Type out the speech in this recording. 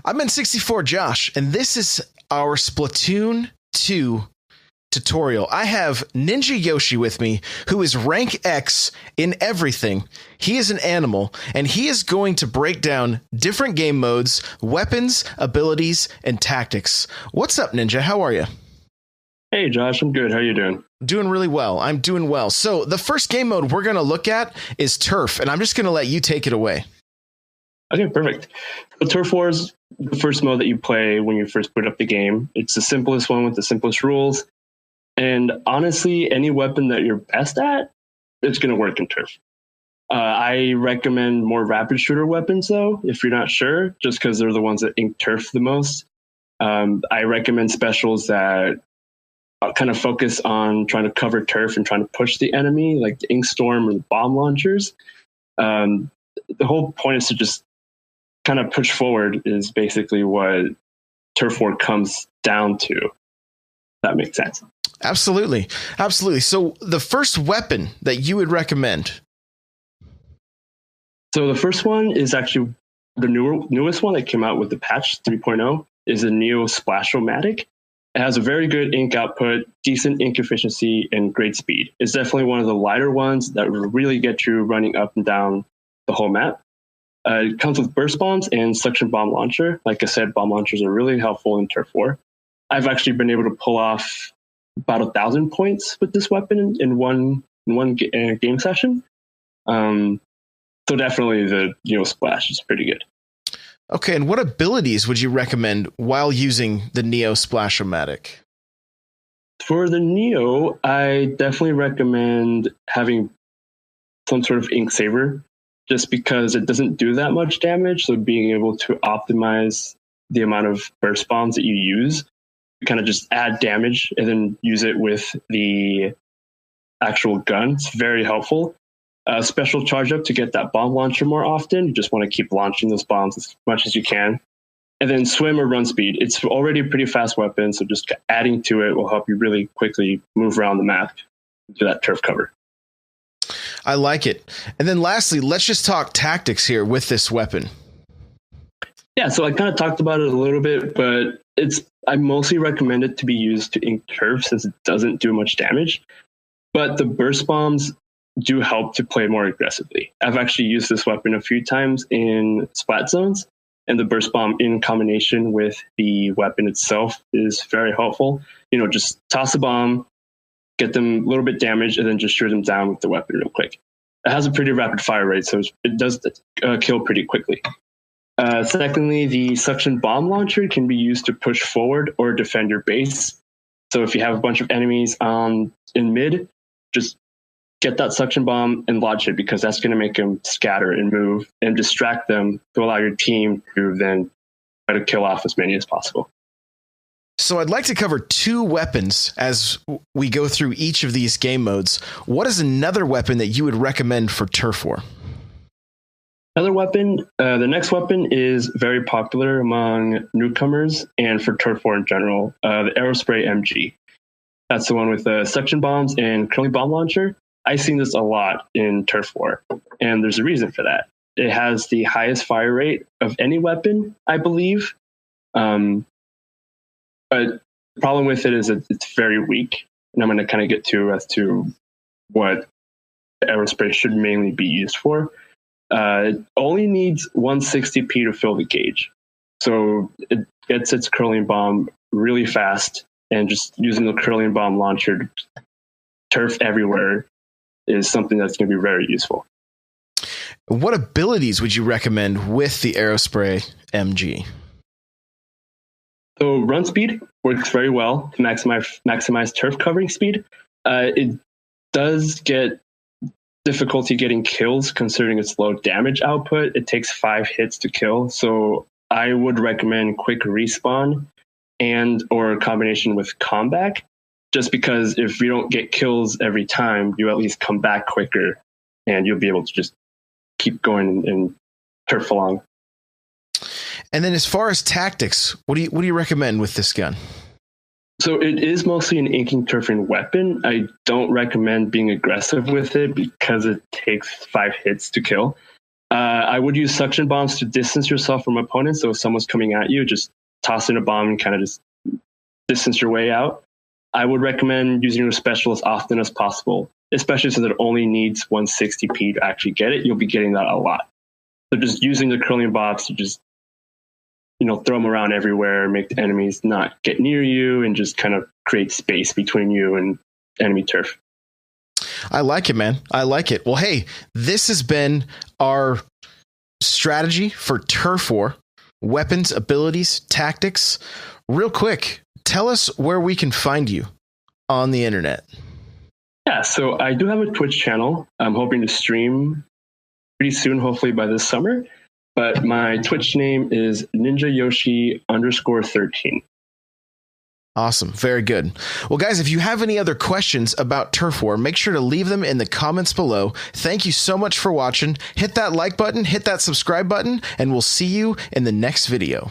I'm N64 Josh, and this is our Splatoon 2 tutorial. I have Ninja Yoshi with me, who is rank X in everything. He is an animal, and he is going to break down different game modes, weapons, abilities, and tactics. What's up, Ninja? How are you? Hey, Josh. I'm good. How are you doing? Doing really well. I'm doing well. So the first game mode we're going to look at is Turf, and I'm just going to let you take it away. Okay, perfect. So Turf War is the first mode that you play when you first put up the game. It's the simplest one with the simplest rules. And honestly, any weapon that you're best at, it's going to work in Turf. I recommend more rapid shooter weapons, though, if you're not sure, just because they're the ones that ink Turf the most. I recommend specials that kind of focus on trying to cover Turf and trying to push the enemy, like the Ink Storm or the bomb launchers. The whole point is to just kind of push forward is basically what Turf War comes down to. If that makes sense. Absolutely. Absolutely. So the first weapon that you would recommend? So the first one is actually the newest one that came out with the patch 3.0 is a Neo Splash-O-Matic. It has a very good ink output, decent ink efficiency, and great speed. It's definitely one of the lighter ones that will really get you running up and down the whole map. It comes with burst bombs and suction bomb launcher. Like I said, bomb launchers are really helpful in Turf War. I've actually been able to pull off about 1,000 points with this weapon in one game session. So definitely the Neo Splash is pretty good. Okay, and what abilities would you recommend while using the Neo Splash-O-Matic? For the Neo, I definitely recommend having some sort of ink saver, just because it doesn't do that much damage. So being able to optimize the amount of burst bombs that you use, you kind of just add damage and then use it with the actual gun. It's very helpful. Special charge up to get that bomb launcher more often. You just want to keep launching those bombs as much as you can. And then swim or run speed. It's already a pretty fast weapon, so just adding to it will help you really quickly move around the map to that turf cover. I like it. And then lastly, let's just talk tactics here with this weapon. Yeah, so I kind of talked about it a little bit, but I mostly recommend it to be used to ink turf since it doesn't do much damage. But the burst bombs do help to play more aggressively. I've actually used this weapon a few times in splat zones, and the burst bomb in combination with the weapon itself is very helpful. You know, just toss a bomb, get them a little bit damaged, and then just shoot them down with the weapon real quick. It has a pretty rapid fire rate, so it does kill pretty quickly. Secondly, the suction bomb launcher can be used to push forward or defend your base. So if you have a bunch of enemies in mid, just get that suction bomb and launch it, because that's going to make them scatter and move and distract them to allow your team to then try to kill off as many as possible. So I'd like to cover two weapons as we go through each of these game modes. What is another weapon that you would recommend for Turf War? Another weapon, the next weapon is very popular among newcomers and for Turf War in general, the Aerospray MG. That's the one with the suction bombs and curling bomb launcher. I've seen this a lot in Turf War, and there's a reason for that. It has the highest fire rate of any weapon, I believe. But the problem with it is that it's very weak, and I'm going to kind of get to as to what the Aerospray should mainly be used for. It only needs 160p to fill the gauge. So it gets its curling bomb really fast, and just using the curling bomb launcher to turf everywhere is something that's going to be very useful. What abilities would you recommend with the Aerospray MG? So run speed works very well to maximize turf covering speed. It does get difficulty getting kills considering its low damage output. It takes 5 hits to kill. So I would recommend quick respawn and or a combination with comeback, just because if you don't get kills every time, you at least come back quicker and you'll be able to just keep going and turf along. And then as far as tactics, what do you recommend with this gun? So it is mostly an inking turfing weapon. I don't recommend being aggressive with it because it takes 5 hits to kill. I would use suction bombs to distance yourself from opponents. So if someone's coming at you, just toss in a bomb and kind of just distance your way out. I would recommend using your special as often as possible, especially since it only needs 160p to actually get it. You'll be getting that a lot. So just using the curling box to just, throw them around everywhere, make the enemies not get near you, and just kind of create space between you and enemy turf. I like it, man. I like it. Well, hey, this has been our strategy for turf war, weapons, abilities, tactics. Real quick, tell us where we can find you on the internet. Yeah, so I do have a Twitch channel. I'm hoping to stream pretty soon, hopefully by this summer. But my Twitch name is ninjayoshi_13. Awesome. Very good. Well, guys, if you have any other questions about turf war, make sure to leave them in the comments below. Thank you so much for watching. Hit that like button, hit that subscribe button, and we'll see you in the next video.